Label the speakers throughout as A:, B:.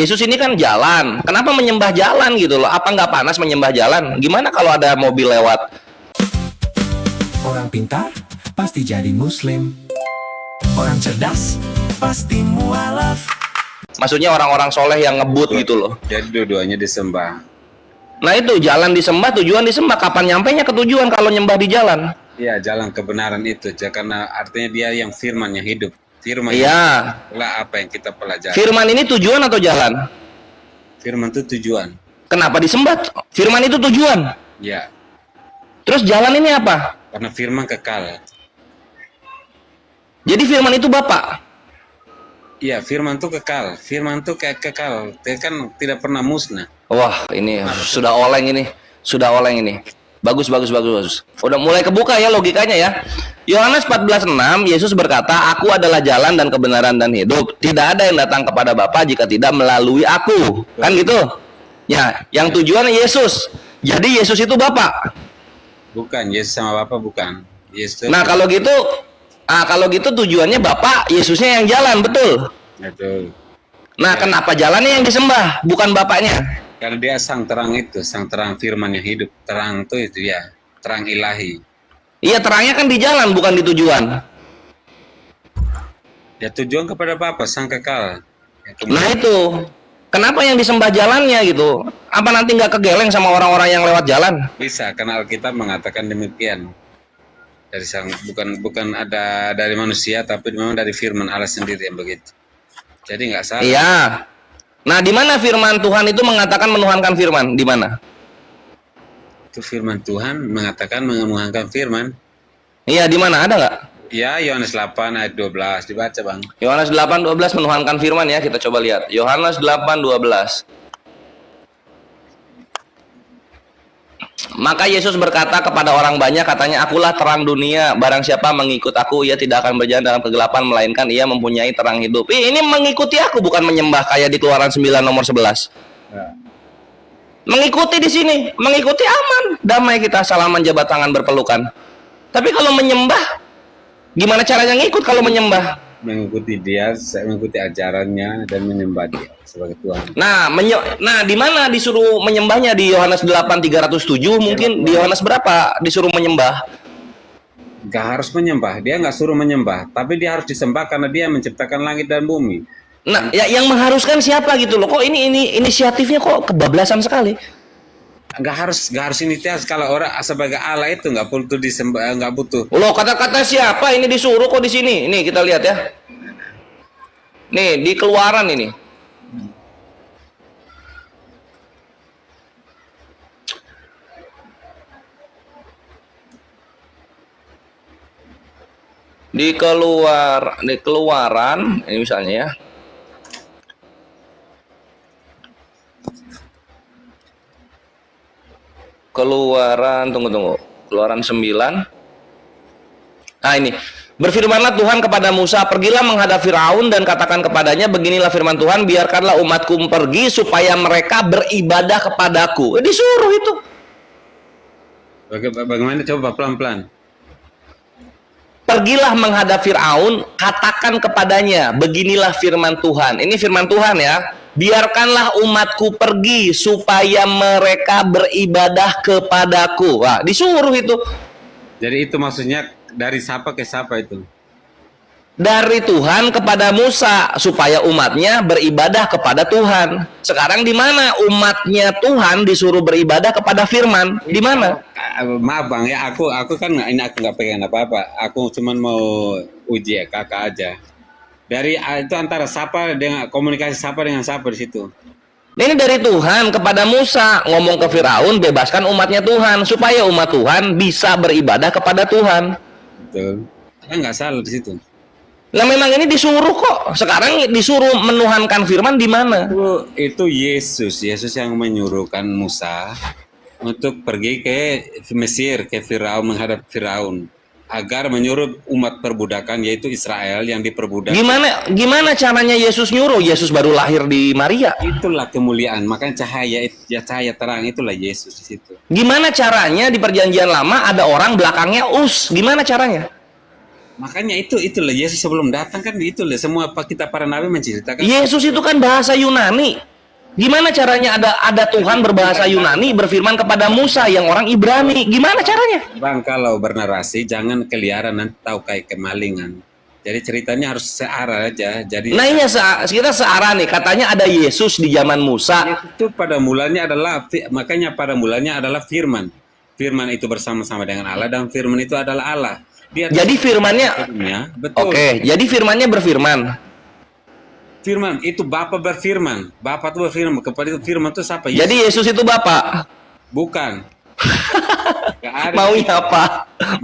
A: Yesus ini kan jalan. Kenapa menyembah jalan gitu loh? Apa nggak panas menyembah jalan? Gimana kalau ada mobil lewat?
B: Orang pintar pasti jadi muslim. Orang cerdas pasti mualaf.
A: Maksudnya orang-orang soleh yang ngebut gitu loh.
C: Jadi dua-duanya disembah.
A: Nah itu jalan disembah, tujuan disembah. Kapan nyampainya ke tujuan kalau nyembah di jalan?
C: Iya, jalan kebenaran itu. Karena artinya dia yang firman yang hidup. Firman
A: Iya.
C: lah apa yang kita pelajari.
A: Firman ini tujuan atau jalan?
C: Firman itu tujuan.
A: Kenapa disembah? Firman itu tujuan.
C: Ya,
A: Terus jalan ini apa?
C: karena firman kekal.
A: Jadi firman itu Bapa.
C: Iya, firman itu kekal. Firman itu kayak kekal. Dia kan tidak pernah musnah.
A: Wah, ini sudah oleng ini. Sudah oleng ini. Bagus. Udah mulai kebuka ya logikanya ya. Yohanes 14:6, Yesus berkata, "Aku adalah jalan dan kebenaran dan hidup. Tidak ada yang datang kepada Bapa jika tidak melalui Aku." Kan gitu? Ya, yang tujuan Yesus. Jadi Yesus itu Bapa.
C: Bukan, Yesus sama Bapa bukan. Yesus.
A: Nah, kalau gitu tujuannya Bapa, Yesusnya yang jalan, betul?
C: Betul.
A: Nah, kenapa jalannya yang disembah, bukan Bapaknya?
C: Karena dia sang terang itu, sang terang firman yang hidup. Terang itu ya, terang ilahi.
A: Iya, terangnya kan di jalan, bukan di tujuan.
C: Ya tujuan kepada Bapa, sang kekal.
A: Nah itu, kenapa yang disembah jalannya gitu? Apa nanti nggak kegeleng sama orang-orang yang lewat jalan?
C: Bisa, karena Alkitab mengatakan demikian. Dari sang bukan ada dari manusia, tapi memang dari firman Allah sendiri yang begitu. Jadi nggak salah.
A: Iya. Nah, di mana firman Tuhan itu mengatakan menuhankan firman? Di mana?
C: Itu firman Tuhan mengatakan menuhankan firman.
A: Iya, di mana? Ada nggak?
C: Ya, Yohanes 8 ayat 12 dibaca, Bang.
A: Yohanes 8:12 menuhankan firman ya, kita coba lihat. Yohanes 8:12. Maka Yesus berkata kepada orang banyak, katanya, "Akulah terang dunia, barang siapa mengikut aku, ia tidak akan berjalan dalam kegelapan, melainkan ia mempunyai terang hidup." Ini mengikuti aku, bukan menyembah kayak di Keluaran 9 nomor 11.
C: Ya.
A: Mengikuti di sini, mengikuti aman, damai kita, salaman, jabat tangan, berpelukan. Tapi kalau menyembah, gimana caranya ngikut kalau menyembah?
C: Mengikuti dia, saya mengikuti ajarannya dan menyembah dia sebagai Tuhan.
A: Nah, di mana disuruh menyembahnya? Di Yohanes 8:307 mungkin. Di Yohanes berapa disuruh menyembah?
C: Gak harus menyembah, dia nggak suruh menyembah, tapi dia harus disembah karena dia menciptakan langit dan bumi.
A: Nah, ya, yang mengharuskan siapa gitu loh? Kok ini inisiatifnya kok kebablasan sekali?
C: Gak harus inisiatif. Kalau orang sebagai Allah itu nggak butuh disembah, nggak butuh.
A: Loh, kata-kata siapa ini disuruh kok di sini? Nih kita lihat ya. Nih di Keluaran ini. Di Keluaran ini misalnya ya. Keluaran, tunggu. Keluaran 9. Nah ini, berfirmanlah Tuhan kepada Musa, "Pergilah menghadap Firaun dan katakan kepadanya, beginilah firman Tuhan, biarkanlah umatku pergi supaya mereka beribadah kepadaku." Disuruh itu.
C: Bagaimana? Coba pelan-pelan.
A: Pergilah menghadap Firaun, katakan kepadanya, beginilah firman Tuhan. Ini firman Tuhan ya. Biarkanlah umatku pergi supaya mereka beribadah kepadaku. Wah, disuruh itu.
C: Jadi itu maksudnya dari siapa ke siapa itu?
A: Dari Tuhan kepada Musa supaya umatnya beribadah kepada Tuhan. Sekarang di mana umatnya Tuhan disuruh beribadah kepada firman? Di mana?
C: Maaf Bang ya, aku kan nggak pengen apa-apa. Aku cuman mau uji ya, kakak aja. Dari itu antara siapa dengan komunikasi siapa dengan siapa di situ.
A: Ini dari Tuhan kepada Musa, ngomong ke Firaun, bebaskan umatnya Tuhan supaya umat Tuhan bisa beribadah kepada Tuhan.
C: Betul. Kan nggak salah di situ.
A: Nah memang ini disuruh kok. Sekarang disuruh menuhankan firman di mana?
C: Itu Yesus yang menyuruhkan Musa untuk pergi ke Mesir, ke Firaun, menghadap Firaun agar menyuruh umat perbudakan yaitu Israel yang diperbudak.
A: Gimana caranya Yesus nyuruh? Yesus baru lahir di Maria.
C: Itulah kemuliaan, makanya cahaya terang itulah Yesus di situ.
A: Gimana caranya di Perjanjian Lama ada orang belakangnya Us? Gimana caranya?
C: Makanya itulah Yesus sebelum datang kan itulah semua kita para nabi menceritakan.
A: Yesus itu kan bahasa Yunani. Gimana caranya ada Tuhan berbahasa Yunani berfirman kepada Musa yang orang Ibrani? Gimana caranya?
C: Bang, kalau bernarasi jangan keliaran nanti tahu kayak kemalingan. Jadi ceritanya harus searah aja. Jadi
A: Nah iya kita searah nih. Katanya ada Yesus di zaman Musa.
C: itu pada mulanya adalah makanya pada mulanya adalah firman. Firman itu bersama-sama dengan Allah dan firman itu adalah Allah.
A: Jadi firmannya,
C: betul.
A: oke, jadi firmannya berfirman.
C: Firman itu Bapa berfirman. Bapa itu berfirman. Kepada itu firman itu siapa?
A: Jadi Yesus itu Bapa.
C: Bukan. Gak ada.
A: Maunya apa?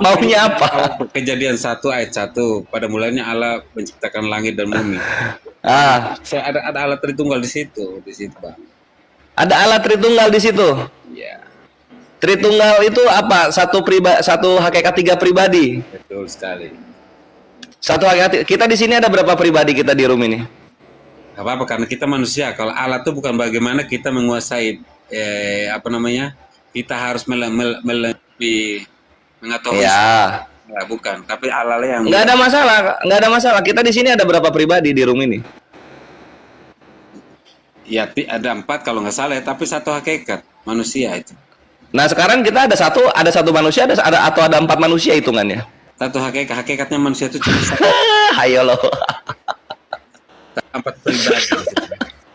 A: Maunya apa?
C: Kejadian 1 ayat 1. Pada mulanya Allah menciptakan langit dan bumi. Ada Allah Tritunggal di situ, Bang.
A: Ada Allah Tritunggal di situ.
C: Iya.
A: Tritunggal itu apa? Satu hakikat 3 pribadi.
C: Betul sekali.
A: Satu hakikat. Kita di sini ada berapa pribadi kita di room ini?
C: Gak apa-apa karena kita manusia. Kalau Allah itu bukan bagaimana kita menguasai kita harus lebih mengetahui.
A: Ya.
C: Ya, bukan. Tapi Allah yang
A: Nggak ada masalah. Kita di sini ada berapa pribadi di room ini?
C: ya ada 4 kalau nggak salah ya, tapi satu hakikat manusia itu.
A: Nah sekarang kita ada satu manusia, atau ada 4 manusia hitungannya.
C: Satu hakikatnya manusia itu cuma satu.
A: Ayo loh.
C: 4 pribadi.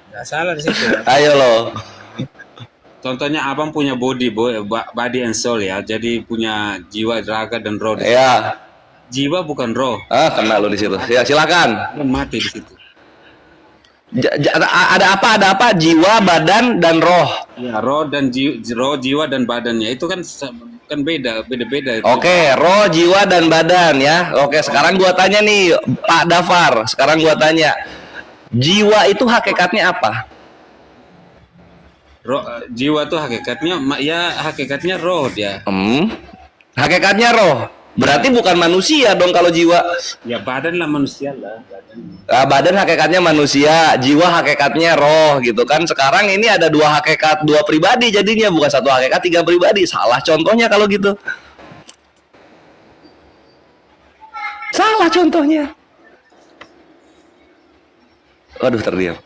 C: Nggak salah di situ.
A: Ayo loh.
C: Contohnya abang punya body and soul ya, jadi punya jiwa, raga dan roh.
A: Ya.
C: Jiwa bukan roh.
A: Kena lo di situ. Ya silakan.
C: Mati di situ.
A: Ada apa? Jiwa, badan, dan roh.
C: Ya, roh dan jiwa dan badannya itu kan beda.
A: Oke, roh, jiwa, dan badan ya. Oke, sekarang gua tanya nih, Pak Dafar. Sekarang gua tanya, jiwa itu hakikatnya apa?
C: Jiwa tuh hakikatnya roh dia.
A: Hakikatnya roh. Berarti bukan manusia dong kalau jiwa.
C: Ya badan lah manusia lah.
A: Badan hakikatnya manusia, jiwa hakikatnya roh gitu kan. Sekarang ini ada 2 hakikat, 2 pribadi jadinya, bukan satu hakikat 3 pribadi. Salah contohnya kalau gitu. Salah contohnya. Waduh, terdiam.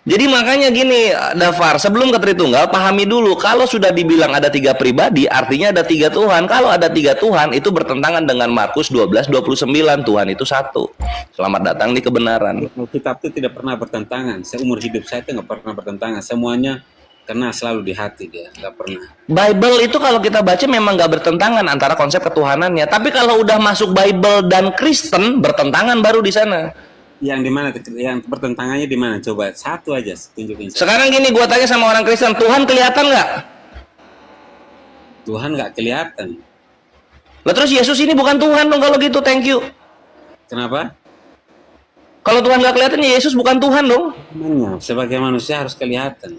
A: Jadi makanya gini, Dafar, sebelum ke Tritunggal, pahami dulu, kalau sudah dibilang ada 3 pribadi, artinya ada 3 Tuhan. Kalau ada 3 Tuhan, itu bertentangan dengan Markus 12:29, Tuhan itu satu. Selamat datang di kebenaran.
C: Kitab itu tidak pernah bertentangan. Seumur hidup saya itu nggak pernah bertentangan. Semuanya kena selalu di hati dia, nggak pernah. Bible
A: itu kalau kita baca memang nggak bertentangan antara konsep ketuhanannya. Tapi kalau udah masuk Bible dan Kristen, bertentangan baru di sana.
C: Yang di mana? Yang pertentangannya di mana? Coba satu aja tunjukin.
A: Sekarang gini, gua tanya sama orang Kristen, Tuhan kelihatan nggak?
C: Tuhan nggak kelihatan.
A: Lah terus Yesus ini bukan Tuhan dong kalau gitu, thank you.
C: Kenapa?
A: Kalau Tuhan nggak kelihatan, ya Yesus bukan Tuhan dong.
C: Sebagai manusia harus kelihatan.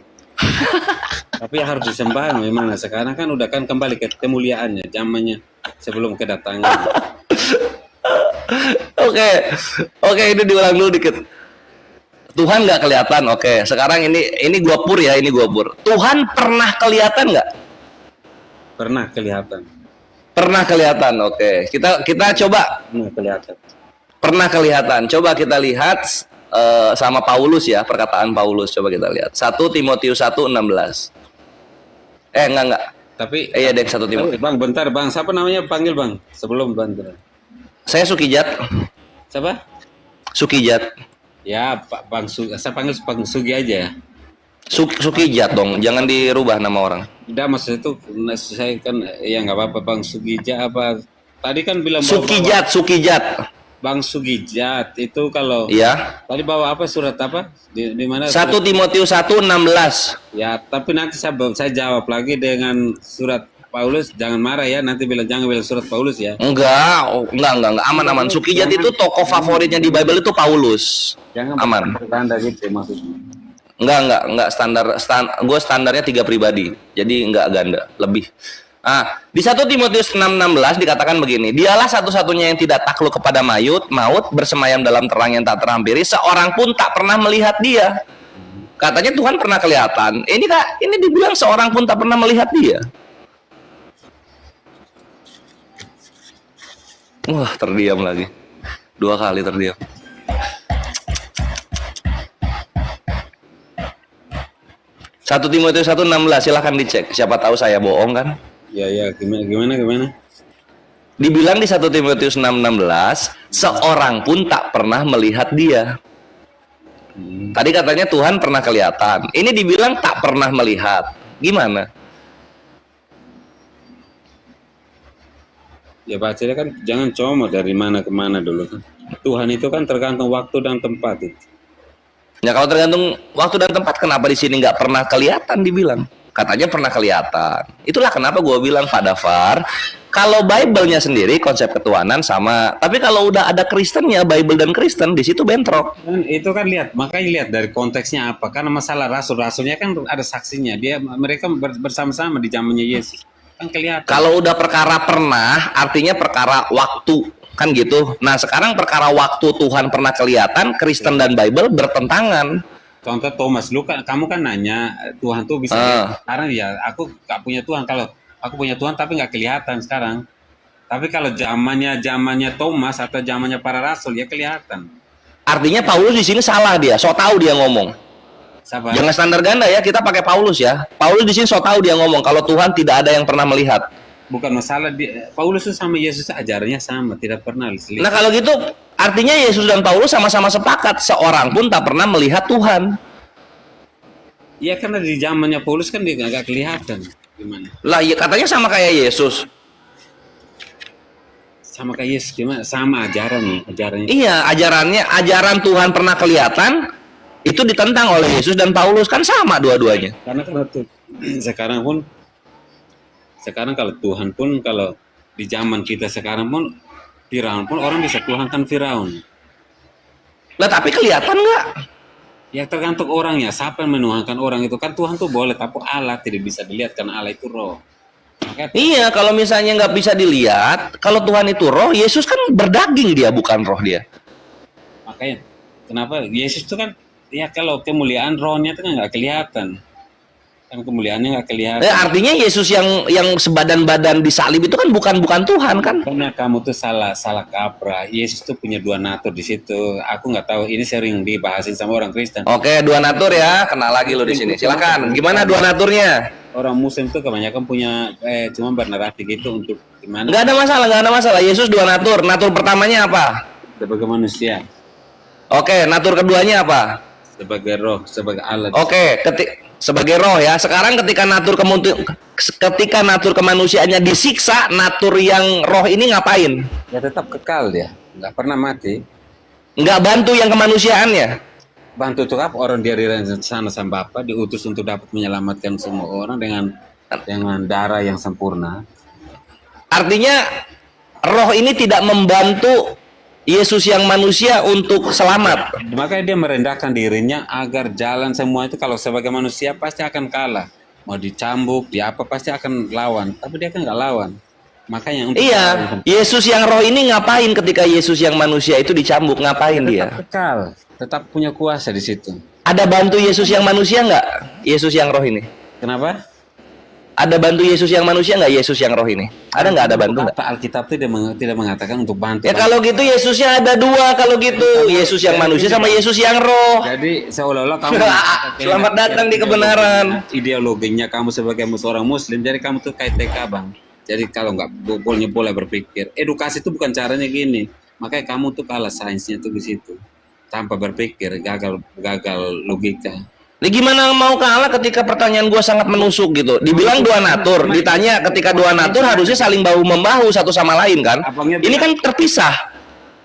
C: Tapi harus disembah gimana? Sekarang kan udah kan kembali ke kemuliaannya, zamannya sebelum kedatangan. Oke, ini diulang dulu dikit. Tuhan nggak kelihatan, oke. Sekarang ini gua pur ya, ini gua pur. Tuhan pernah kelihatan nggak? Pernah kelihatan.
A: Pernah kelihatan, oke. Kita coba. Pernah kelihatan. Coba kita lihat sama Paulus ya, perkataan Paulus. Coba kita lihat. 1 Timotius 1:16. Enggak.
C: Tapi
A: iya deh, 1 Timotius.
C: Bang, bentar Bang. Siapa namanya panggil Bang? Sebelum bantu.
A: Saya Sukijat.
C: Siapa?
A: Sukijat.
C: Ya, Pak Bang saya panggil Bang Sugi aja ya.
A: Sukijat dong, jangan dirubah nama orang.
C: Tidak, maksud itu saya kan ya nggak apa-apa Bang Sugijat apa. Tadi kan bilang
A: Sukijat.
C: Bang Sugijat itu kalau
A: iya.
C: Tadi bawa apa surat apa? Di mana?
A: 1 Timotius 1:16.
C: Ya, tapi nanti saya jawab lagi dengan surat Paulus. Jangan marah ya, nanti jangan bilang surat Paulus ya.
A: Enggak, aman. Sukijat itu tokoh favoritnya di Bible itu Paulus.
C: Jangan
A: aman.
C: Anda gitu maksudnya.
A: Enggak gue standarnya 3 pribadi. Jadi enggak ganda, lebih. Di 1 Timotius 6:16 dikatakan begini, dialah satu-satunya yang tidak takluk kepada maut, bersemayam dalam terang yang tak terhampiri, seorang pun tak pernah melihat dia. Katanya Tuhan pernah kelihatan. Ini dibilang seorang pun tak pernah melihat dia. Wah, terdiam lagi. 2 kali terdiam. Satu Timotius 1:16, silahkan dicek. Siapa tahu saya bohong kan?
C: Ya, gimana?
A: Dibilang di 1 Timotius 6:16, seorang pun tak pernah melihat dia. Tadi katanya Tuhan pernah kelihatan. Ini dibilang tak pernah melihat. Gimana?
C: Ya bacanya kan jangan cuma dari mana ke mana dulu kan. Tuhan itu kan tergantung waktu dan tempat itu.
A: Ya kalau tergantung waktu dan tempat, kenapa di sini nggak pernah kelihatan dibilang? Katanya pernah kelihatan. Itulah kenapa gue bilang Pak Dafar, kalau Bible-nya sendiri konsep ketuhanan sama, tapi kalau udah ada Kristennya, Bible dan Kristen, di situ bentrok.
C: Kan itu kan makanya lihat dari konteksnya apa. Karena masalah rasul-rasulnya kan ada saksinya. Mereka bersama-sama di zamannya Yesus. Kan kelihatan.
A: Kalau udah perkara pernah, artinya perkara waktu. Kan gitu. Nah sekarang perkara waktu Tuhan pernah kelihatan, Kristen dan Bible bertentangan.
C: Contoh Thomas, kamu kan nanya Tuhan tuh bisa lihat. Sekarang ya aku gak punya Tuhan. Kalau aku punya Tuhan tapi nggak kelihatan sekarang. Tapi kalau zamannya Thomas atau zamannya para rasul ya kelihatan.
A: Artinya Paulus di sini salah dia, so tahu dia ngomong.
C: Siapa?
A: Jangan standar ganda ya, kita pakai Paulus ya. Paulus di sini so tahu dia ngomong kalau Tuhan tidak ada yang pernah melihat.
C: Bukan masalah Paulus itu sama Yesus ajarannya sama, tidak pernah lihat.
A: Nah kalau gitu artinya Yesus dan Paulus sama-sama sepakat seorang pun tak pernah melihat Tuhan.
C: Ya karena di zamannya Paulus kan dia nggak kelihatan. Gimana?
A: Lah ya katanya sama kayak Yesus.
C: Sama kayak Yesus gimana? Sama ajarannya.
A: Iya, ajaran Tuhan pernah kelihatan itu ditentang oleh Yesus dan Paulus, kan sama dua-duanya.
C: Karena sekarang kalau Tuhan pun, kalau di zaman kita sekarang pun Firaun pun orang bisa tuhankan Firaun.
A: Lah tapi kelihatan nggak?
C: Ya tergantung orangnya, siapa yang menuhankan orang itu. Kan Tuhan tuh boleh, tapi Allah tidak bisa dilihat karena Allah itu roh.
A: Iya, kalau misalnya nggak bisa dilihat, kalau Tuhan itu roh, Yesus kan berdaging dia, bukan roh dia.
C: Makanya kenapa Yesus itu kan, ya kalau kemuliaan rohnya itu kan nggak kelihatan. Kan kemuliaannya nggak kelihatan.
A: Artinya Yesus yang sebadan-badan disalib itu kan bukan Tuhan kan?
C: Karena kamu tuh salah kaprah. Yesus tuh punya 2 natur di situ. Aku nggak tahu, ini sering dibahasin sama orang Kristen.
A: Oke, 2 natur ya, kenal lagi lo di sini. Silakan. Gimana 2 naturnya?
C: Orang Muslim tuh kebanyakan punya cuma bernarasi gitu untuk gimana?
A: Nggak ada masalah. Yesus 2 natur. Natur pertamanya apa?
C: Sebagai manusia.
A: Oke, natur keduanya apa?
C: Sebagai roh, sebagai Allah.
A: Oke, sebagai roh ya. Sekarang ketika natur kemanusiaannya disiksa, natur yang roh ini ngapain?
C: Ya tetap kekal dia, nggak pernah mati.
A: Nggak bantu yang kemanusiaannya.
C: Bantu untuk apa? Orang dia sana sama Bapa, diutus untuk dapat menyelamatkan semua orang dengan darah yang sempurna.
A: Artinya roh ini tidak membantu Yesus yang manusia untuk selamat.
C: Makanya dia merendahkan dirinya agar jalan semua itu, kalau sebagai manusia pasti akan kalah. Mau dicambuk, dia apa pasti akan lawan. Tapi dia kan nggak lawan. Makanya untuk
A: Yesus yang roh ini ngapain ketika Yesus yang manusia itu dicambuk? Ngapain dia?
C: Kekal, tetap punya kuasa di situ.
A: Ada bantu Yesus yang manusia nggak? Yesus yang roh ini?
C: Kenapa?
A: Ada bantu Yesus yang manusia nggak? Yesus yang roh ini? Ada nggak? Ada bantu nggak?
C: Alkitab tidak mengatakan untuk bantu.
A: Ya kalau gitu Yesusnya ada 2 kalau gitu. Yesus yang manusia sama Yesus yang roh.
C: Jadi seolah-olah kamu
A: selamat datang di kebenaran.
C: Ideologinya kamu sebagai seorang Muslim, jadi kamu tuh kayak TK bang. Jadi kalau nggak boleh berpikir. Edukasi itu bukan caranya gini. Makanya kamu tuh kalah sainsnya tuh di situ. Tanpa berpikir, gagal logika.
A: Ini gimana mau kalah ketika pertanyaan gue sangat menusuk gitu. Dibilang 2 natur, ditanya ketika 2 natur harusnya saling bahu-membahu satu sama lain kan. Ini kan terpisah.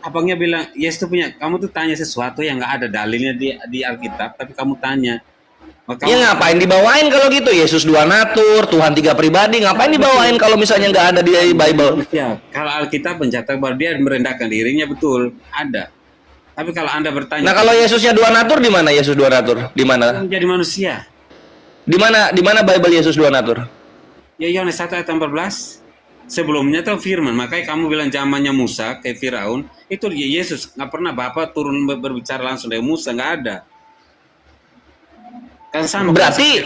C: Abangnya bilang, Yesus tuh kamu tuh tanya sesuatu yang nggak ada dalilnya di Alkitab, tapi kamu tanya.
A: Ya ngapain dibawain kalau gitu? Yesus 2 natur, Tuhan 3 pribadi, ngapain dibawain kalau misalnya nggak ada di Bible?
C: Ya, kalau Alkitab mencatat bahwa dia merendahkan dirinya, betul, ada. Tapi kalau Anda bertanya,
A: nah kalau Yesusnya 2 natur, di mana Yesus 2 natur? Di mana?
C: Menjadi manusia.
A: Di mana Bible Yesus 2 natur?
C: Ya Yohanes 1 ayat 14. Sebelumnya tuh firman, makanya kamu bilang zamannya Musa kayak Firaun, itu ya Yesus, nggak pernah Bapa turun berbicara langsung dari Musa, nggak ada. Kan sama.
A: Berarti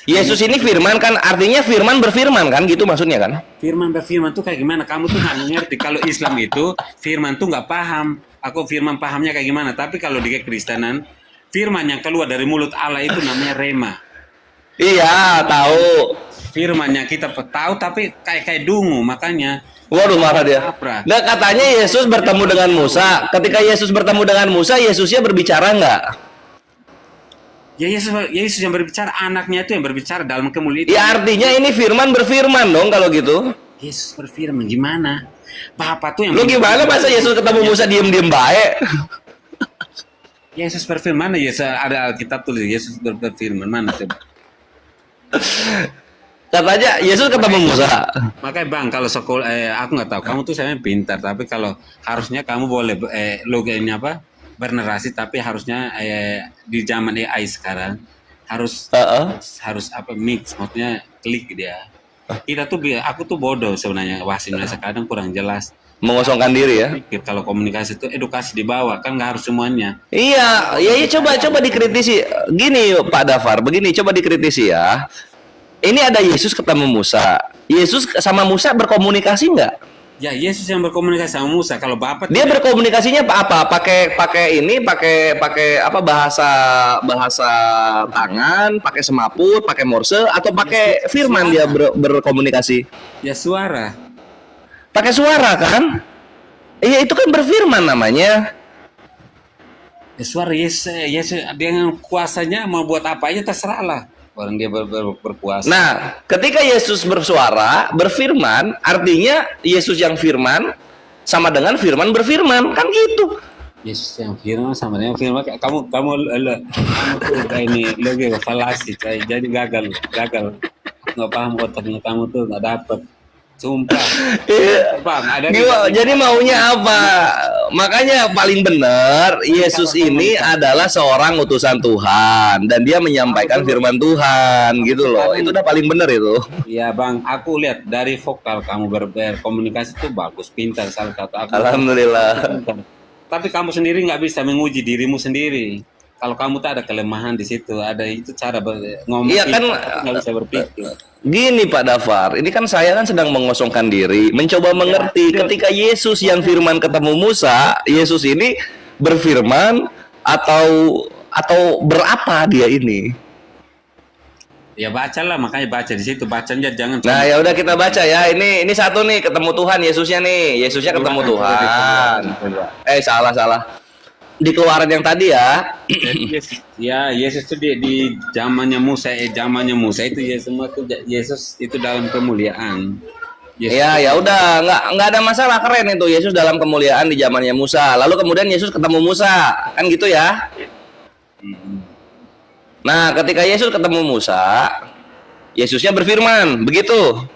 A: Yesus ini firman kan, artinya firman berfirman kan, gitu maksudnya kan?
C: Firman berfirman tuh kayak gimana? Kamu tuh nggak ngerti. Kalau Islam itu firman tuh nggak paham. Aku firman pahamnya kayak gimana? Tapi kalau di Kekristenan, firman yang keluar dari mulut Allah itu namanya rema.
A: Iya, tahu.
C: Firman yang kita tahu tapi kayak dungu, makanya.
A: Waduh, marah dia.
C: Apa?
A: Nah, katanya Yesus bertemu dengan Musa. Ketika Yesus bertemu dengan Musa, Yesusnya berbicara nggak?
C: Ya Yesus yang berbicara, anaknya itu yang berbicara dalam kemuliaan.
A: Ya artinya ini firman berfirman dong kalau gitu.
C: Yesus berfirman gimana? Bapak tuh yang.
A: Lu gimana masa Yesus ketemu Musa diem-diem baik?
C: Yesus berfirman mana? Yesus ada Alkitab tulis Yesus berfirman mana coba?
A: Katanya Yesus ketemu Musa.
C: Makanya Bang, kalau sekolah aku nggak tahu. Kamu tuh saya pintar, tapi kalau harusnya kamu boleh logikanya apa? Bernarasi, tapi harusnya di zaman AI sekarang harus apa mix, maksudnya klik dia. Kita tuh aku tuh bodoh sebenarnya, wasimnya sekarang kurang jelas.
A: Mengosongkan diri ya.
C: Pikir kalau komunikasi itu edukasi di bawah, kan nggak harus semuanya.
A: Iya, ya coba dikritisi. Gini Pak Dafar, begini coba dikritisi ya. Ini ada Yesus ketemu Musa. Yesus sama Musa berkomunikasi nggak?
C: Ya Yesus yang berkomunikasi sama Musa. Kalau Bapak
A: Dia berkomunikasinya apa? Pakai apa bahasa tangan, pakai semaput, pakai morse atau pakai firman dia berkomunikasi?
C: Ya suara.
A: Pakai suara kan? Iya, itu kan berfirman namanya.
C: Ya suara Yesus dengan kuasanya mau buat apa aja terserah lah. Orang dia berpuasa.
A: Nah, ketika Yesus bersuara, berfirman, artinya Yesus yang firman sama dengan firman berfirman, kan gitu.
C: Yesus yang firman sama dengan firman. Kamu tuh kayak ini lagi falasi, jadi gagal. Nggak paham otaknya kamu tuh nggak dapet. Sumpah. Bang,
A: Jadi maunya apa? Makanya paling benar Yesus ini adalah seorang utusan Tuhan dan dia menyampaikan firman Tuhan gitu loh. Itu udah paling benar itu.
C: Iya Bang, aku lihat dari vokal kamu berkomunikasi tuh bagus, pintar salah satu.
A: Alhamdulillah.
C: Tapi kamu sendiri nggak bisa menguji dirimu sendiri. Kalau kamu tak ada kelemahan di situ, ada itu cara ngomong.
A: Iya kan,
C: nggak bisa berpikir.
A: Gini Pak Dafar, ini kan saya kan sedang mengosongkan diri, mencoba mengerti ketika Yesus yang firman ketemu Musa, Yesus ini berfirman atau berapa dia ini?
C: Ya bacalah, makanya baca di situ, bacanya jangan.
A: Nah ya udah kita baca ya. Ini satu nih ketemu Tuhan Yesusnya nih, Yesusnya ketemu Tuhan. Salah. Di Keluaran yang tadi ya.
C: Ya Yesus itu di zamannya Musa, itu Yesus itu dalam kemuliaan.
A: Ya udah nggak ada masalah, keren itu Yesus dalam kemuliaan di zamannya Musa. Lalu kemudian Yesus ketemu Musa, kan gitu ya. Nah, ketika Yesus ketemu Musa, Yesusnya berfirman, begitu.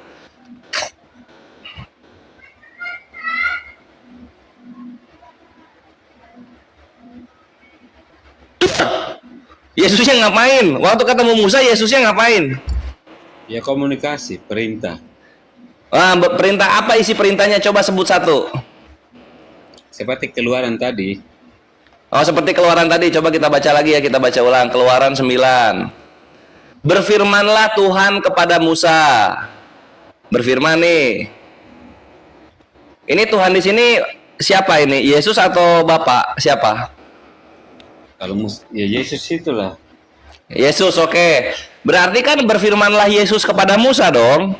A: Yesusnya ngapain? Waktu ketemu Musa, Yesusnya ngapain?
C: Ya komunikasi, perintah.
A: Perintah apa isi perintahnya? Coba sebut satu.
C: Seperti Keluaran tadi.
A: Oh, seperti Keluaran tadi. Coba kita baca lagi ya, kita baca ulang. Keluaran 9. Berfirmanlah Tuhan kepada Musa. Berfirman nih. Ini Tuhan di sini siapa ini? Yesus atau Bapak? Siapa?
C: Kalau ya Yesus itulah.
A: Yesus, oke. Berarti kan berfirmanlah Yesus kepada Musa dong.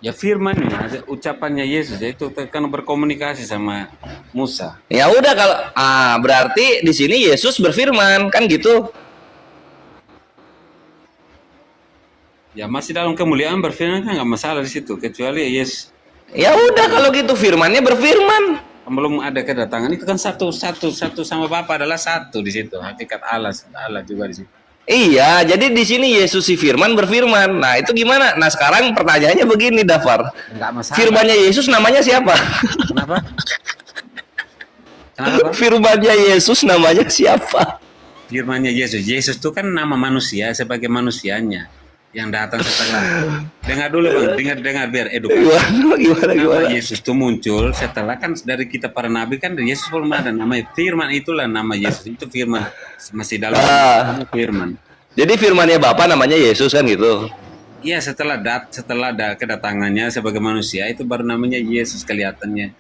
C: Ya firmannya, ucapannya Yesus itu kan berkomunikasi sama Musa.
A: Ya udah kalau berarti di sini Yesus berfirman kan gitu.
C: Ya masih dalam kemuliaan berfirman kan nggak masalah di situ, kecuali Yesus.
A: Ya udah kalau gitu firmannya berfirman.
C: Belum ada kedatangan itu kan satu sama Bapa adalah satu di situ, hakikat Allah juga di situ.
A: Iya, jadi di sini Yesus si firman berfirman. Nah, itu gimana? Nah, sekarang pertanyaannya begini, Dafar.
C: Enggak masalah.
A: Firmannya Yesus namanya siapa?
C: Kenapa?
A: Firmannya Yesus namanya siapa?
C: Firmannya Yesus. Yesus itu kan nama manusia sebagai manusianya yang datang setelah. Dengar dulu Bang, dengar biar edukasi. Gimana? Yesus itu muncul setelah kan dari kita para nabi kan Yesus belum ada nama firman, itulah nama Yesus itu firman. masih dalam firman.
A: Jadi firmannya Bapa namanya Yesus kan gitu.
C: Iya, setelah kedatangannya sebagai manusia itu baru namanya Yesus kelihatannya.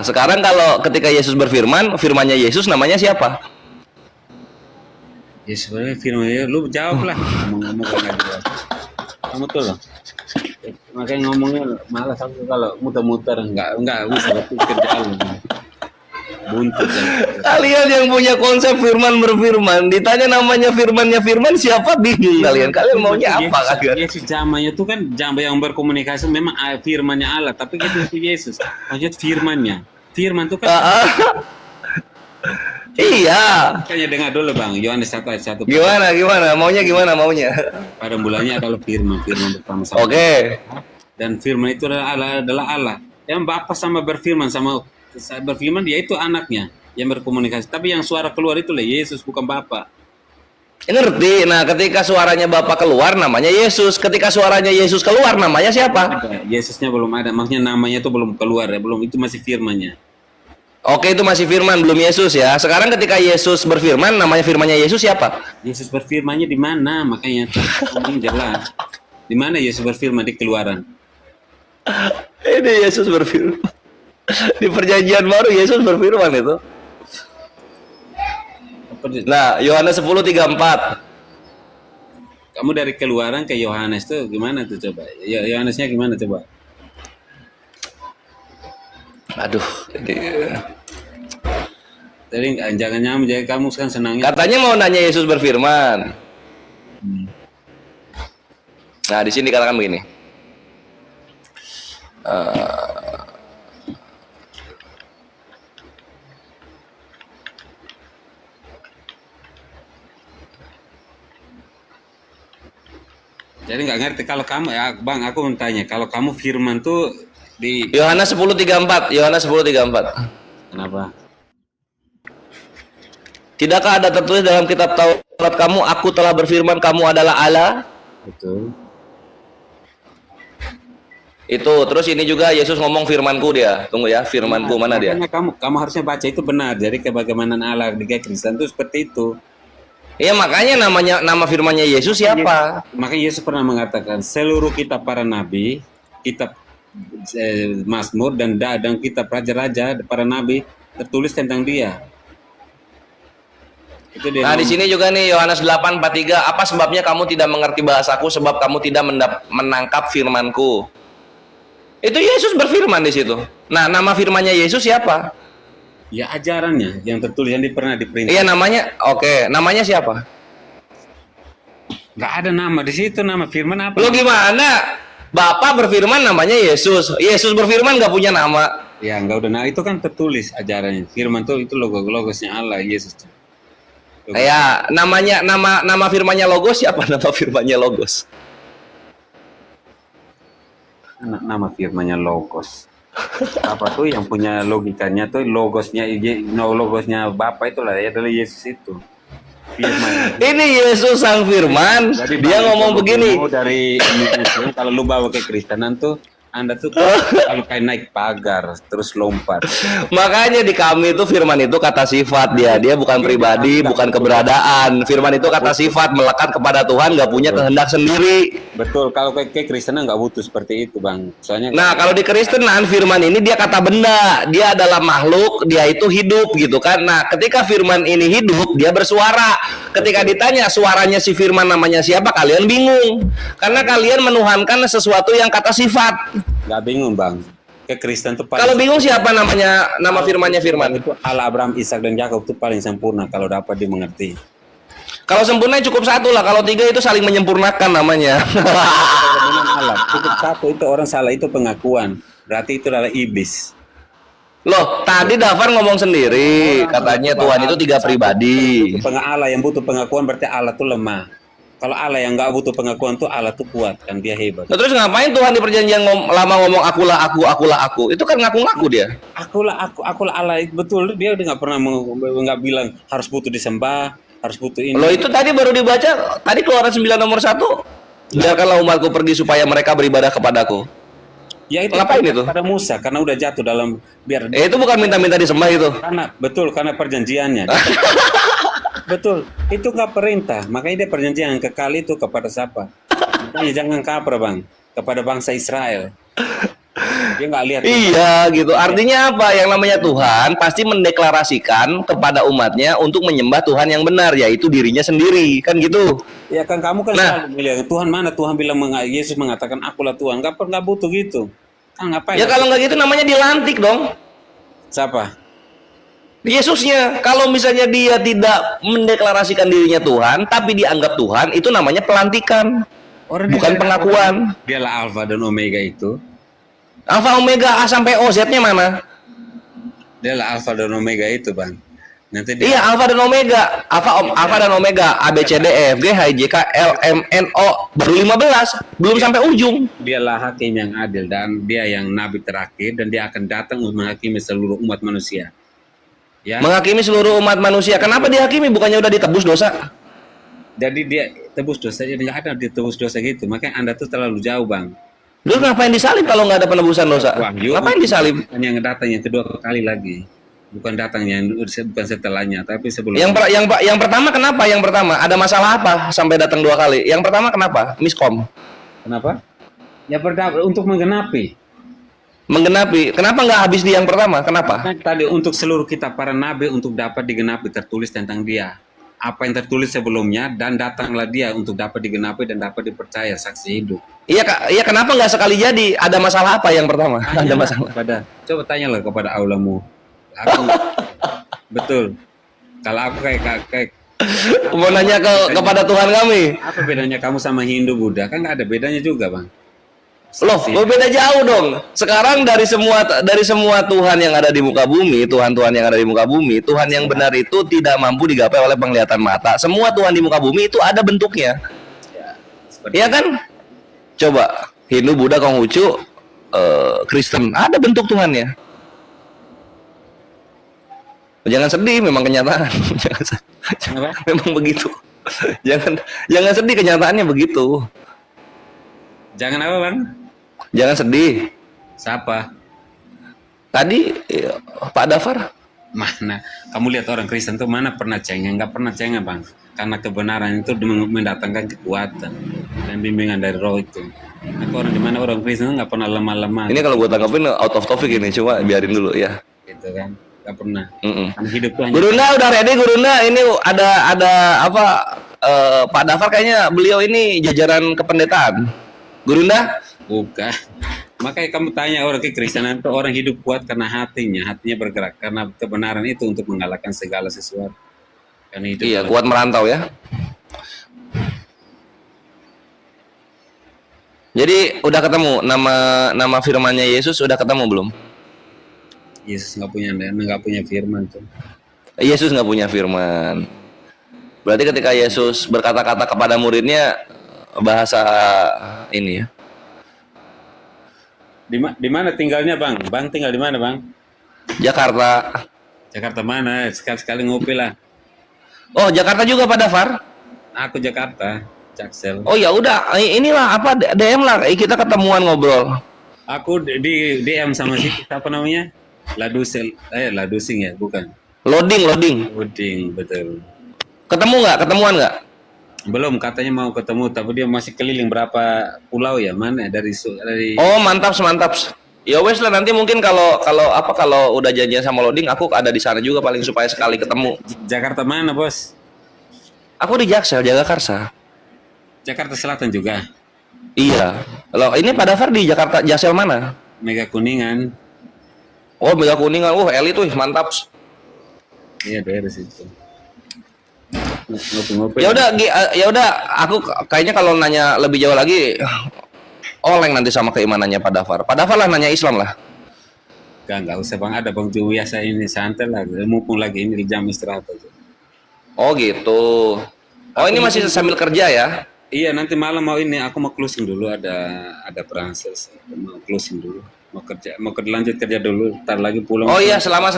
A: Sekarang kalau ketika Yesus berfirman, firmannya Yesus namanya siapa?
C: Ya sebenarnya firmannya, lu jawab lah. Ngomong nggak jawab. Kamu tuh loh. Makanya ngomongnya malas aku kalau muter-muter nggak bisa berpikir jauh. Buntut ya.
A: Kalian yang punya konsep firman berfirman, ditanya namanya firmannya firman siapa, bingung kalian. Kalian maunya apa kalian?
C: Yesus zamannya itu kan zaman yang berkomunikasi memang firmannya Allah, tapi itu Yesus. Maksud firmannya. Firman itu kan
A: iya.
C: Kayaknya dengar dulu Bang, Yohanes 1 ayat 1.
A: Gimana? Maunya gimana?
C: Pada mulanya adalah firman bersama-sama.
A: Oke.
C: Dan firman itu adalah Allah. Yang Bapa sama berfirman dia itu anaknya yang berkomunikasi. Tapi yang suara keluar itu lah Yesus, bukan Bapa.
A: Ngerti? Nah, ketika suaranya Bapa keluar namanya Yesus. Ketika suaranya Yesus keluar namanya siapa?
C: Yesusnya belum ada. Maksudnya namanya itu belum keluar ya, belum, itu masih firmannya.
A: Oke, itu masih firman, belum Yesus ya. Sekarang ketika Yesus berfirman, namanya firmannya Yesus siapa?
C: Yesus berfirmannya di mana? Makanya ngomong jelas. Di mana Yesus berfirman? Di Keluaran.
A: Ini Yesus berfirman. Di perjanjian baru Yesus berfirman itu. Nah, Yohanes 10:34.
C: Kamu dari Keluaran ke Yohanes tuh gimana tuh coba? Yohanesnya gimana coba?
A: Aduh,
C: Jadi jangan nyamuk, jadi kamu kan senangnya.
A: katanya mau nanya Yesus berfirman. Nah, di sini dikatakan begini.
C: Jadi nggak ngerti kalau kamu ya Bang, aku mau tanya, kalau kamu firman tuh di
A: Yohanes 10:34. Yohanes 10:34.
C: kenapa?
A: Tidakkah ada tertulis dalam kitab Taurat kamu, aku telah berfirman kamu adalah Allah?
C: Betul.
A: Itu, terus ini juga Yesus ngomong firmanku dia. Tunggu ya, firmanku mana dia?
C: Makanya kamu harusnya baca itu benar. Jadi kebagaimana Allah di Kristen itu seperti itu.
A: Iya, makanya nama firmannya Yesus siapa?
C: Makanya Yesus pernah mengatakan seluruh kitab para nabi, kitab Mazmur dan kitab raja-raja para nabi tertulis tentang dia. Itu dia.
A: Nah, di sini juga nih Yohanes 8:43, apa sebabnya kamu tidak mengerti bahasaku sebab kamu tidak menangkap firmanku. Itu Yesus berfirman di situ. Nah, nama firmannya Yesus siapa?
C: Ya ajarannya yang tertulis yang pernah diperintah.
A: Iya, namanya. Oke, namanya siapa?
C: Nggak ada nama di situ, nama firman apa?
A: Lo gimana? Bapak berfirman namanya Yesus. Yesus berfirman nggak punya nama.
C: Ya nggak udah. Nah itu kan tertulis ajarannya. Firman tuh itu logosnya Allah, Yesus.
A: Ya, nama firmannya Logos siapa? Nama firmannya Logos.
C: Nama firmannya Logos. Apa tuh yang punya logikanya tuh logosnya Bapa itulah ya, adalah Yesus itu. Firman.
A: Ini Yesus sang firman.
C: Jadi
A: dia ngomong begini.
C: Dari Muslim, kalau lu bawa ke Kristenan tuh Anda tuh kalau kayak naik pagar terus lompat.
A: Makanya di kami itu firman itu kata sifat dia. Dia bukan pribadi, bukan keberadaan. Firman itu kata sifat, melekat kepada Tuhan, nggak punya kehendak sendiri.
C: Betul, kalau ke Kristenan nggak butuh seperti itu, Bang. Soalnya
A: Nah, kalau di Kristenan firman ini dia kata benda. Dia adalah makhluk, dia itu hidup gitu kan. Nah, ketika firman ini hidup, dia bersuara. Ketika ditanya suaranya si firman namanya siapa, kalian bingung. Karena kalian menuhankan sesuatu yang kata sifat.
C: nggak bingung, Bang. Ke Kristen tuh
A: Kalau bingung siapa nama firmannya firman?
C: itu Allah, Abraham, Ishak dan Yakub itu paling sempurna kalau dapat dimengerti.
A: Kalau sempurna cukup satu lah. Kalau tiga itu saling menyempurnakan namanya.
C: Kebenaran Allah cukup satu, itu orang salah itu pengakuan. Berarti itu adalah iblis.
A: Loh, tadi Dafar ngomong sendiri, katanya Tuhan itu tiga pribadi.
C: Allah yang butuh pengakuan berarti Allah tuh lemah. Kalau Allah yang nggak butuh pengakuan tuh Allah tuh kuat, kan dia hebat.
A: Nah, terus ngapain Tuhan di perjanjian lama ngomong akulah aku? Itu kan ngaku-ngaku dia.
C: Akulah Allah, betul. Dia udah nggak pernah nggak bilang harus butuh disembah, harus butuh ini.
A: Loh, itu tadi baru dibaca, tadi Keluaran 9 nomor 1. Biarkanlah umatku pergi supaya mereka beribadah kepadaku.
C: Ya itu
A: ngapain itu?
C: Pada Musa karena udah jatuh dalam
A: Itu bukan minta-minta disembah itu.
C: Karena betul, karena perjanjiannya. Betul, itu nggak perintah. Makanya dia perjanjian yang kekal itu kepada siapa? Makanya jangan kaprah bang, kepada bangsa Israel. Dia nggak lihat.
A: Iya gitu. Artinya apa? Yang namanya Tuhan pasti mendeklarasikan kepada umatnya untuk menyembah Tuhan yang benar, yaitu dirinya sendiri, kan gitu.
C: Ya kan kamu kan
A: Nah.
C: selalu bilang Tuhan mana? Tuhan bilang Yesus mengatakan akulah Tuhan. Nggak butuh gitu. Kan ngapain?
A: Ya kalau nggak gitu namanya dilantik dong.
C: Siapa?
A: Yesusnya. Kalau misalnya dia tidak mendeklarasikan dirinya Tuhan, tapi dianggap Tuhan, itu namanya pelantikan, bukan pengakuan.
C: Dialah Alfa dan Omega itu.
A: Alfa Omega A sampai O, Z-nya mana?
C: Dialah Alfa dan Omega itu bang. Nanti dia,
A: Iya, Alfa dan Omega. Alfa dan Omega, A B C D E F G H I J K L M N O, baru 15, belum sampai ujung.
C: dialah hakim yang adil dan dia yang nabi terakhir dan dia akan datang untuk menghakimi seluruh umat manusia. Ya.
A: Menghakimi seluruh umat manusia. Kenapa dihakimi? Bukannya udah ditebus dosa?
C: Jadi dia tebus dosa, jadi nggak ada ditebus dosa gitu. Makanya Anda tuh terlalu jauh bang.
A: Dulu ngapain disalib kalau nggak ada penebusan dosa?
C: Wahyu
A: Ngapain disalib?
C: yang datang yang kedua kali lagi, bukan datangnya bukan setelahnya tapi sebelum.
A: Yang pertama kenapa? Yang pertama ada masalah apa sampai datang 2 kali? Yang pertama kenapa? Miskom.
C: Kenapa? Ya pertama untuk menggenapi.
A: Menggenapi. Kenapa nggak habis di yang pertama? Kenapa?
C: Nah, tadi untuk seluruh kita para nabi untuk dapat digenapi tertulis tentang dia. Apa yang tertulis sebelumnya dan datanglah dia untuk dapat digenapi dan dapat dipercaya saksi hidup.
A: Iya kak. Iya kenapa nggak sekali jadi? Ada masalah apa yang pertama? Ada masalah.
C: Coba tanyalah kepada Allahmu. Aku betul. Kalau aku kayak
A: Mau nanya kepada Tuhan kami.
C: apa bedanya kamu sama Hindu Buddha? Kan nggak ada bedanya juga bang.
A: Loh, beda jauh dong. Sekarang dari semua Tuhan yang ada di muka bumi, Tuhan-Tuhan yang ada di muka bumi, Tuhan yang benar itu tidak mampu digapai oleh penglihatan mata. Semua Tuhan di muka bumi itu ada bentuknya. Iya kan? Coba Hindu, Buddha, Konghucu, Kristen, ada bentuk Tuhannya. Jangan sedih, memang kenyataan. Memang begitu. Jangan sedih, kenyataannya begitu.
C: Jangan apa bang?
A: Jangan sedih.
C: Siapa?
A: Tadi Pak Dafar.
C: Mana? Kamu lihat orang Kristen tuh mana pernah cengeng? Nggak pernah cengeng bang. Karena kebenaran itu mendatangkan kekuatan dan bimbingan dari Roh itu. Aku orang di mana orang Kristen nggak pernah lemah-lemah.
A: Ini kalau gue tanggapin out of topic ini, coba biarin dulu ya.
C: Gitu kan? Nggak pernah.
A: Mm-mm.
C: Hidup tuh hanya.
A: Gurunda udah ready, Gurunda. Ini ada apa? Pak Dafar kayaknya beliau ini jajaran kependetaan. Gurunda?
C: Bukan. Makanya kamu tanya orang kekristenan itu orang hidup kuat karena hatinya bergerak karena kebenaran itu untuk mengalahkan segala sesuatu. Karena hidup
A: Iya, kuat merantau ya. Jadi udah ketemu nama firmannya Yesus, udah ketemu belum?
C: Yesus nggak punya firman tuh.
A: Yesus nggak punya firman. Berarti ketika Yesus berkata-kata kepada muridnya bahasa ini ya.
C: Di mana tinggalnya bang? Bang tinggal di mana bang?
A: Jakarta.
C: Jakarta mana? Sekali-sekali ngopi lah.
A: Oh, Jakarta juga Pak Dafar?
C: Aku Jakarta, Jaksel.
A: Oh ya udah, inilah apa DM lah, kita ketemuan ngobrol.
C: Aku di DM sama si apa namanya? Ladusing ya, bukan.
A: Loading.
C: Betul.
A: Ketemuan nggak?
C: Belum, katanya mau ketemu tapi dia masih keliling berapa pulau ya, mana dari.
A: Oh, mantap. Ya wes lah, nanti mungkin kalau udah janjian sama Loading, aku ada di sana juga paling supaya sekali ketemu.
C: Jakarta mana, Bos?
A: Aku di Jaksel, Jagakarsa.
C: Jakarta Selatan juga.
A: Iya. Loh, ini Pak Dafar di Jakarta Jaksel mana?
C: Mega Kuningan.
A: Oh, Mega Kuningan. Eli tuh mantap.
C: Iya, daerah situ. Ngopi-ngopi.
A: Ya udah, aku kayaknya kalau nanya lebih jauh lagi oleng nanti sama keimanannya Pak Dafar. Pak Dafar lah nanya Islam lah.
C: Enggak usah bang, ada bang tuh biasa ini santai lah, mumpung lagi ini di jam istirahat aja.
A: Oh gitu. Oh ini masih sambil kerja ya?
C: Iya, nanti malam aku mau closing dulu, ada perang selesai, mau closing dulu, mau lanjut kerja dulu, ntar lagi pulang.
A: Oh iya, selamat.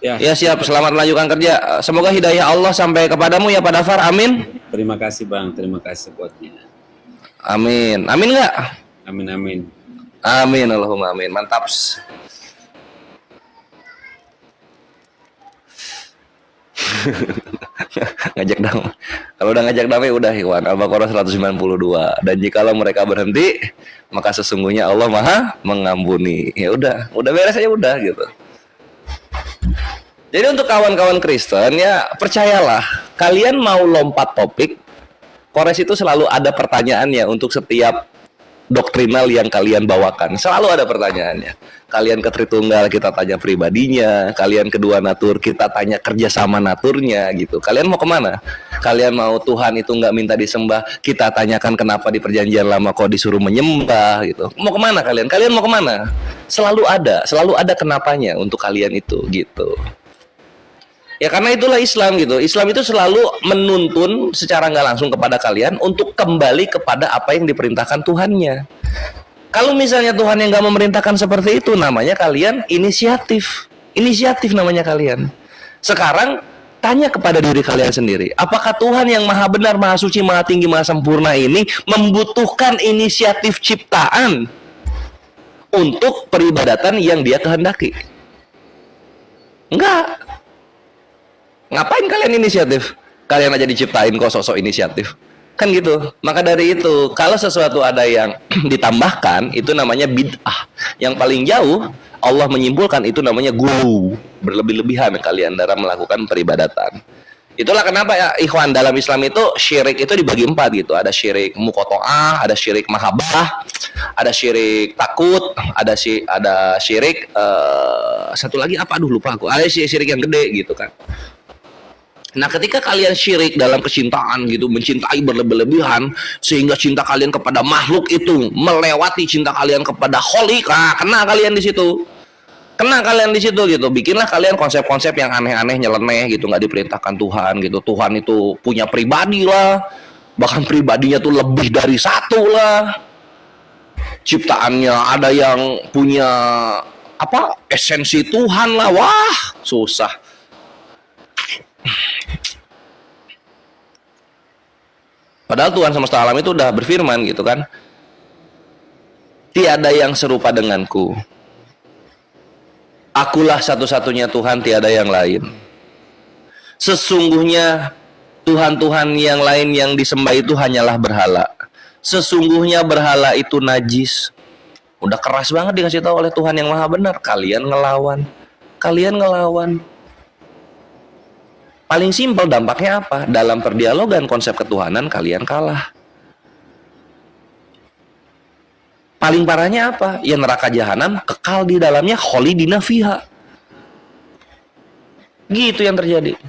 C: Ya.
A: Ya siap, selamat melanjutkan kerja. Semoga hidayah Allah sampai kepadamu ya Pak Dafar. Amin.
C: Terima kasih bang, terima kasih buatnya.
A: Amin nggak?
C: Amin.
A: Amin, Allahumma amin. Mantap. ngajak damai. Kalau udah ngajak damai udah ikhwan. Al-Baqarah 192. Dan jikalau mereka berhenti, maka sesungguhnya Allah Maha mengampuni. Ya udah beres aja udah gitu. Jadi untuk kawan-kawan Kristen ya percayalah, kalian mau lompat topik, Kores itu selalu ada pertanyaannya untuk setiap doktrinal yang kalian bawakan. Selalu ada pertanyaannya. Kalian ke Tritunggal kita tanya pribadinya, kalian kedua natur kita tanya kerjasama naturnya gitu. Kalian mau kemana? Kalian mau Tuhan itu nggak minta disembah, kita tanyakan kenapa di perjanjian lama kok disuruh menyembah gitu. Mau kemana kalian? Kalian mau kemana? Selalu ada kenapanya untuk kalian itu gitu. Ya karena itulah Islam gitu. Islam itu selalu menuntun secara nggak langsung kepada kalian untuk kembali kepada apa yang diperintahkan Tuhannya. Kalau misalnya Tuhan yang nggak memerintahkan seperti itu, namanya kalian inisiatif. Inisiatif namanya kalian. Sekarang tanya kepada diri kalian sendiri. Apakah Tuhan yang maha benar, maha suci, maha tinggi, maha sempurna ini membutuhkan inisiatif ciptaan untuk peribadatan yang dia kehendaki? Enggak. Ngapain kalian inisiatif? Kalian aja diciptain kok sosok inisiatif. Kan gitu. Maka dari itu, kalau sesuatu ada yang ditambahkan, itu namanya bid'ah. Yang paling jauh, Allah menyimpulkan itu namanya gulu. Berlebih-lebihan kalian dalam melakukan peribadatan. Itulah kenapa ya, ikhwan, dalam Islam itu syirik itu dibagi 4 gitu. Ada syirik muqoto'ah, ada syirik mahabbah, ada syirik takut, ada syirik satu lagi apa? Aduh lupa aku. Ada syirik yang gede gitu kan. Nah ketika kalian syirik dalam kecintaan gitu, mencintai berlebih-lebihan sehingga cinta kalian kepada makhluk itu melewati cinta kalian kepada Khalik, kena kalian di situ. Kena kalian di situ gitu. Bikinlah kalian konsep-konsep yang aneh-aneh, nyeleneh gitu, nggak diperintahkan Tuhan gitu. Tuhan itu punya pribadi lah, bahkan pribadinya tuh lebih dari satu lah. Ciptaannya ada yang punya apa? Esensi Tuhan lah. Wah, susah. Padahal Tuhan semesta alam itu udah berfirman gitu kan. Tiada yang serupa denganku. Akulah satu-satunya Tuhan, tiada yang lain. Sesungguhnya Tuhan-Tuhan yang lain yang disembah itu hanyalah berhala. Sesungguhnya berhala itu najis. Udah keras banget dikasih tahu oleh Tuhan yang maha benar. Kalian ngelawan. Paling simpel dampaknya apa? Dalam perdialogan konsep ketuhanan kalian kalah. Paling parahnya apa? Ya neraka jahanam kekal di dalamnya khalidina fiha. Gitu yang terjadi.